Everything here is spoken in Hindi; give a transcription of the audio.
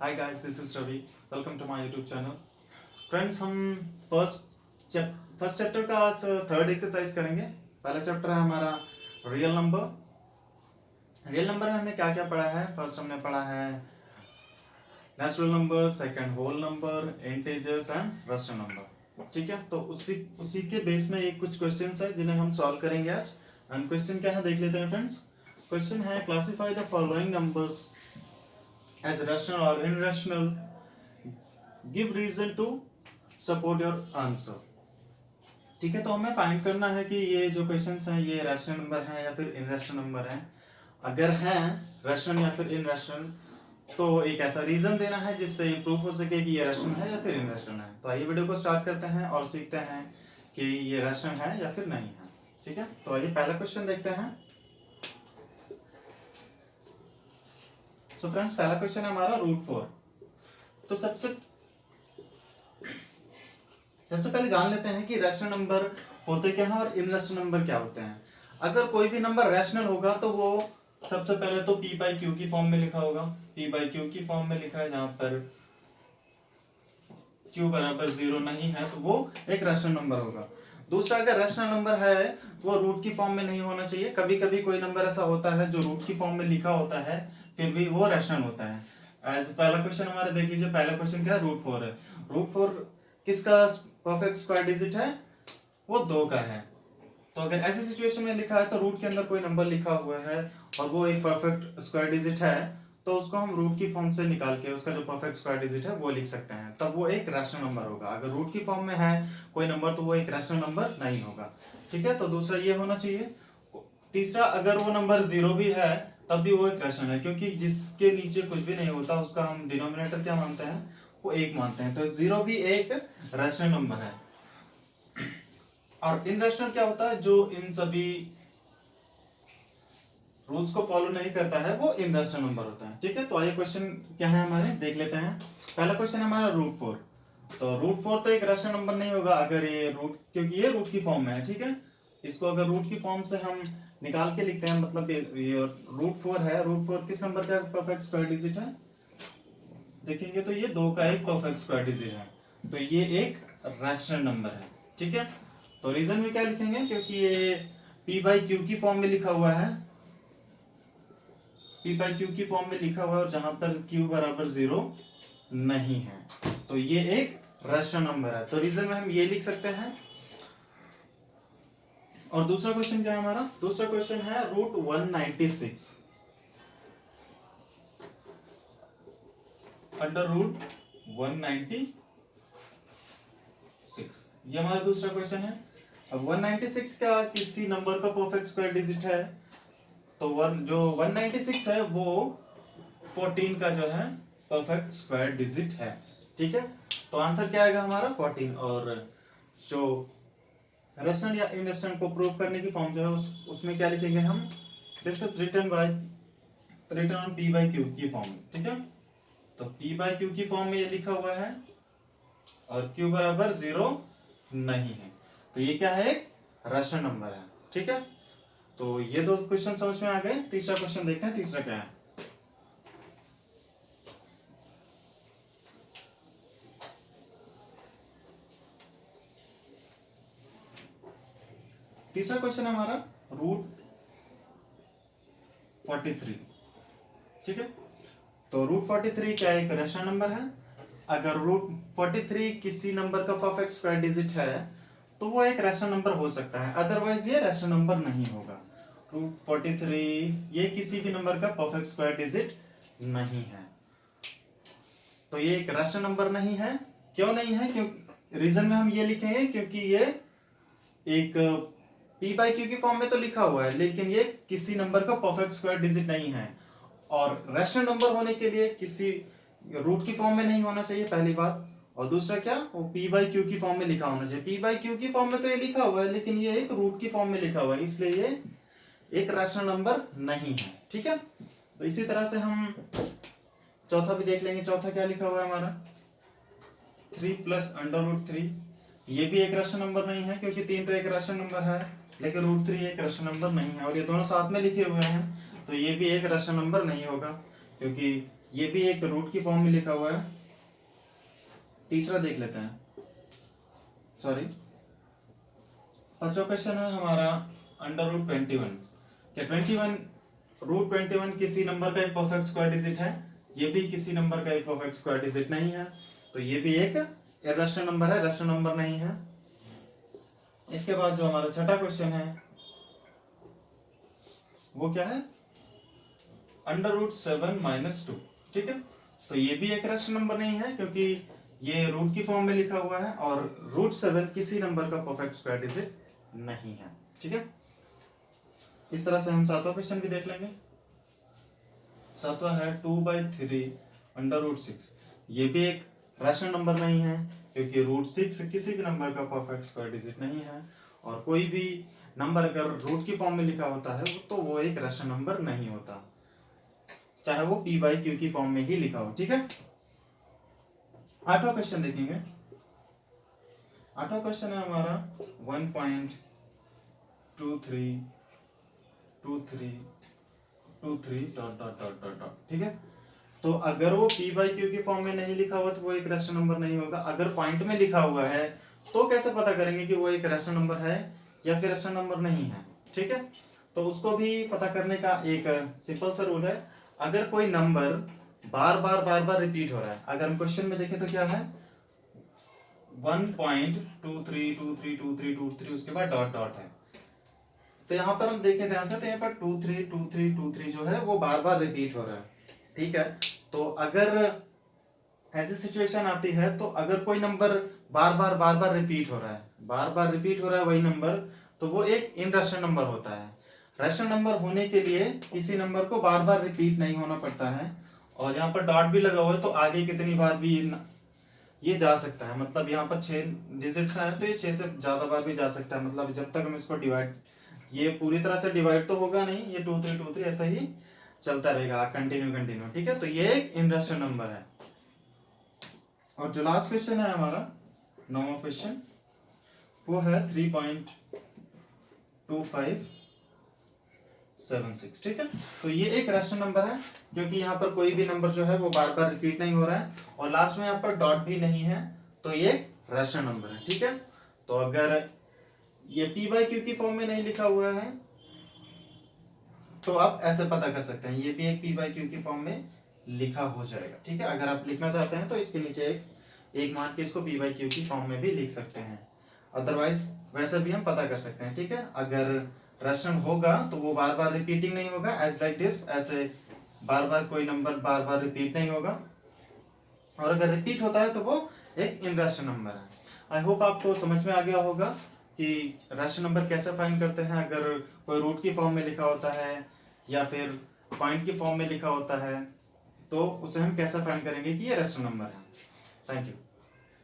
Hi guys, this is Ravi. Welcome to my YouTube channel. Friends, हम फर्स्ट चैप्टर का आज थर्ड एक्सरसाइज करेंगे। पहला चैप्टर है हमारा रियल नंबर। रियल नंबर में हमने क्या क्या पढ़ा है? फर्स्ट हमने पढ़ा है natural number, second whole number, integers and rational number. ठीक है, तो उसी के बेस में एक कुछ क्वेश्चंस है जिन्हें हम सॉल्व करेंगे आज। एंड क्वेश्चन क्या है देख लेते हैं फ्रेंड्स। क्वेश्चन है classify the following numbers as rational or irrational, give reason to support your answer। ठीक है, तो हमें फाइंड करना है कि ये जो क्वेश्चंस हैं ये रैशनल नंबर हैं या फिर इनरैशनल नंबर हैं। अगर हैं रैशनल या फिर इनरैशनल तो एक ऐसा रीजन देना है जिससे ये प्रूफ हो सके कि ये रैशनल है या फिर इनरैशनल है। तो आइए वीडियो को स्टार्ट करते हैं और सीखते हैं कि ये रैशनल है या फिर नहीं है। ठीक है, तो आइए पहला क्वेश्चन देखते हैं। सो फ्रेंड्स, पहला क्वेश्चन है हमारा √4। तो सबसे पहले जान लेते हैं कि रैशनल नंबर होते क्या हैं और इनरैशनल नंबर क्या होते हैं। अगर कोई भी नंबर रैशनल होगा तो वो सबसे पहले तो p/q की फॉर्म में लिखा होगा। p/q की फॉर्म में लिखा है, जहां पर q बराबर 0 नहीं है तो वो एक रैशनल नंबर होगा। दूसरा, अगर रैशनल नंबर है तो वो रूट की फॉर्म में नहीं होना चाहिए। कभी कभी कोई नंबर ऐसा होता है जो रूट की फॉर्म में लिखा होता है फिर भी वो रैशनल होता है। एज पहला क्वेश्चन हमारा देख लीजिए। पहला क्वेश्चन क्या है? √4 है। √4 किसका परफेक्ट स्क्वायर डिजिट है? वो 2 का है। तो अगर ऐसी सिचुएशन में लिखा है तो रूट के अंदर कोई नंबर लिखा हुआ है और वो एक परफेक्ट स्क्वायर डिजिट है तो उसको हम रूट की फॉर्म से निकाल के उसका जो परफेक्ट स्क्वायर डिजिट है वो लिख सकते हैं, तब वो एक रैशनल नंबर होगा। अगर रूट की फॉर्म में है कोई नंबर तो वो एक रैशनल नंबर नहीं होगा। ठीक है, तो दूसरा ये होना चाहिए। तीसरा, अगर वो नंबर 0 भी है तब भी वो एक रैशनल है, क्योंकि जिसके नीचे कुछ भी नहीं होता उसका हम डिनोमिनेटर क्या मानते हैं? वो 1 मानते हैं। तो 0 भी एक रैशनल नंबर है। और इनरैशनल क्या होता है? जो इन सभी रूल्स को फॉलो नहीं करता है वो इनरैशनल नंबर होता है। ठीक है, तो आइए क्वेश्चन क्या है हमारे देख लेते हैं। पहला क्वेश्चन है हमारा √4। तो √4 तो एक रैशनल नंबर नहीं होगा अगर ये रूट, क्योंकि ये रूट की फॉर्म में है। ठीक है, इसको अगर रूट की फॉर्म से हम निकाल के लिखते हैं, मतलब ये √4 है। √4 किस नंबर का परफेक्ट स्क्वायर डिजिट है? देखेंगे तो ये 2 का एक परफेक्ट स्क्वायर डिजिट है, तो ये एक रैशनल नंबर है। ठीक है, तो रीजन में क्या लिखेंगे? क्योंकि ये p/q की फॉर्म में लिखा हुआ है। p/q की फॉर्म में लिखा हुआ है और जहां पर q बराबर 0 नहीं है तो ये एक रैशनल नंबर है। तो रीजन में हम ये लिख सकते हैं। और दूसरा क्वेश्चन क्या है हमारा? दूसरा क्वेश्चन है √196 अंडर √196। ये हमारा दूसरा क्वेश्चन है। अब 196 का किसी नंबर का परफेक्ट स्क्वायर डिजिट है तो जो 196 है वो 14 का जो है परफेक्ट स्क्वायर डिजिट है। ठीक है, तो आंसर क्या आएगा हमारा? 14। और जो रैशनल या इनरैशनल को प्रूव करने की फॉर्म जो है उसमें क्या लिखेंगे हम? This is written on p/q की फॉर्म। ठीक है, तो p/q की फॉर्म में ये लिखा हुआ है और q बराबर 0 नहीं है, तो ये क्या है? एक रैशनल नंबर है। ठीक है, तो ये दो क्वेश्चन समझ में आ गए। तीसरा क्वेश्चन देखते हैं, तीसरा क्या है। तीसरा क्वेश्चन है हमारा √43। ठीक है, तो √43 क्या एक रैशनल नंबर है? अगर √43 किसी नंबर का परफेक्ट स्क्वायर डिजिट है तो वो एक रैशनल नंबर हो सकता है, अदरवाइज ये रैशनल नंबर नहीं होगा। √43 ये किसी भी नंबर का परफेक्ट स्क्वायर डिजिट नहीं है, तो ये एक रैशनल नंबर नहीं है। क्यों नहीं है? क्योंकि रीजन में हम ये लिखेंगे क्योंकि ये एक p/q की फॉर्म में तो लिखा हुआ है लेकिन ये किसी नंबर का परफेक्ट स्क्वायर डिजिट नहीं है। और रैशनल नंबर होने के लिए किसी रूट की फॉर्म में नहीं होना चाहिए, पहली बात। और दूसरा क्या? वो p/q की फॉर्म में लिखा होना चाहिए। p/q की फॉर्म में तो ये लिखा हुआ है लेकिन ये एक रूट की फॉर्म में लिखा हुआ है, इसलिए ये एक रैशनल नंबर नहीं है। ठीक है, तो इसी तरह से हम चौथा भी देख लेंगे। चौथा क्या लिखा हुआ है हमारा? 3 + √3। ये भी एक रैशनल नंबर नहीं है क्योंकि 3 तो एक रैशनल नंबर है लेकिन √3 एक रैशनल नंबर नहीं है। और ये दोनों साथ में लिखे हुए हैं तो ये भी एक रैशनल नंबर नहीं होगा क्योंकि ये भी एक रूट की फॉर्म में लिखा हुआ है। तीसरा देख लेते हैं, सॉरी, पांचवा क्वेश्चन है हमारा अंडर रूट 21। क्या 21 रूट 21 किसी नंबर का एक परफेक्ट स्क्वायर डिजिट है? ये भी किसी नंबर का एक परफेक्ट स्क्वायर डिजिट नहीं है, तो ये भी एक इर्रेशनल नंबर है, रैशनल नंबर नहीं है। इसके बाद जो हमारा छठा क्वेश्चन है वो क्या है? Under root 7 minus 2। ठीक है, तो ये भी एक रैशनल नंबर नहीं है क्योंकि ये रूट की फॉर्म में लिखा हुआ है और रूट 7 किसी नंबर का परफेक्ट स्क्वायर डिजिट नहीं है। ठीक है, इस तरह से हम सातवां क्वेश्चन भी देख लेंगे। सातवां है 2/3 अंडर रूट 6। ये भी एक रैशनल नंबर नहीं है क्योंकि रूट 6 किसी भी नंबर का परफेक्ट स्क्वायर डिजिट नहीं है, और कोई भी नंबर अगर रूट की फॉर्म में लिखा होता है तो वो एक रैशनल नंबर नहीं होता, चाहे वो p/q की फॉर्म में ही लिखा हो। ठीक है, आठवां क्वेश्चन देखेंगे। आठवां क्वेश्चन है हमारा 1.232323 dot dot dot dot dot. ठीक है, तो अगर वो p/q की फॉर्म में नहीं लिखा हुआ तो वो एक रैशनल नंबर नहीं होगा। अगर पॉइंट में लिखा हुआ है तो कैसे पता करेंगे कि वो एक रैशनल नंबर है या फिर रैशनल नंबर नहीं है? ठीक है, तो उसको भी पता करने का एक सिंपल सा रूल है। अगर कोई नंबर बार बार रिपीट हो रहा है, अगर हम क्वेश्चन में देखें तो क्या है 1.23232323 उसके बाद डॉट डॉट है, तो यहाँ पर हम देखें ध्यान से तो यहाँ पर 232323 जो है वो बार बार रिपीट हो रहा है। ठीक है, तो अगर ऐसी सिचुएशन आती है तो अगर कोई नंबर बार बार रिपीट हो रहा है, बार बार रिपीट हो रहा है वही नंबर, तो वो एक इनरैशनल नंबर होता है। रैशनल नंबर होने के लिए किसी नंबर को बार बार रिपीट नहीं होना पड़ता है, और यहाँ पर डॉट भी लगा हुआ है तो आगे कितनी बार भी ये जा सकता है। मतलब यहाँ पर 6 डिजिट्स हैं तो ये 6 से ज्यादा बार भी जा सकता है। मतलब जब तक हम इसको डिवाइड, ये पूरी तरह से डिवाइड तो होगा नहीं, ये 2323 ऐसा ही चलता रहेगा कंटिन्यू। ठीक है, तो ये एक इनरैशनल नंबर है। और जो लास्ट क्वेश्चन है हमारा 9वां क्वेश्चन वो है 3.2576। ठीक है, तो ये एक रैशनल नंबर है क्योंकि यहाँ पर कोई भी नंबर जो है वो बार बार रिपीट नहीं हो रहा है और लास्ट में यहाँ पर डॉट भी नहीं है, तो ये एक रैशनल नंबर है। ठीक है, तो अगर ये p/q की फॉर्म में नहीं लिखा हुआ है तो आप ऐसे पता कर सकते हैं, ये भी एक p/q की फॉर्म में लिखा हो जाएगा। ठीक है, अगर आप लिखना चाहते हैं तो इसके नीचे एक मान के इसको p/q की फॉर्म में भी लिख सकते हैं, अदरवाइज वैसे भी हम पता कर सकते हैं। ठीक है, अगर रैशनल होगा तो वो बार बार रिपीटिंग नहीं होगा, एज लाइक दिस, ऐसे बार बार कोई नंबर बार बार रिपीट नहीं होगा, और अगर रिपीट होता है तो वो एक इनरैशनल नंबर है। आई होप आपको समझ में आ गया होगा कि रैशनल नंबर कैसे फाइंड करते हैं। अगर कोई रूट की फॉर्म में लिखा होता है या फिर पॉइंट की फॉर्म में लिखा होता है तो उसे हम कैसे फाइंड करेंगे कि ये रैशनल नंबर है। Thank you.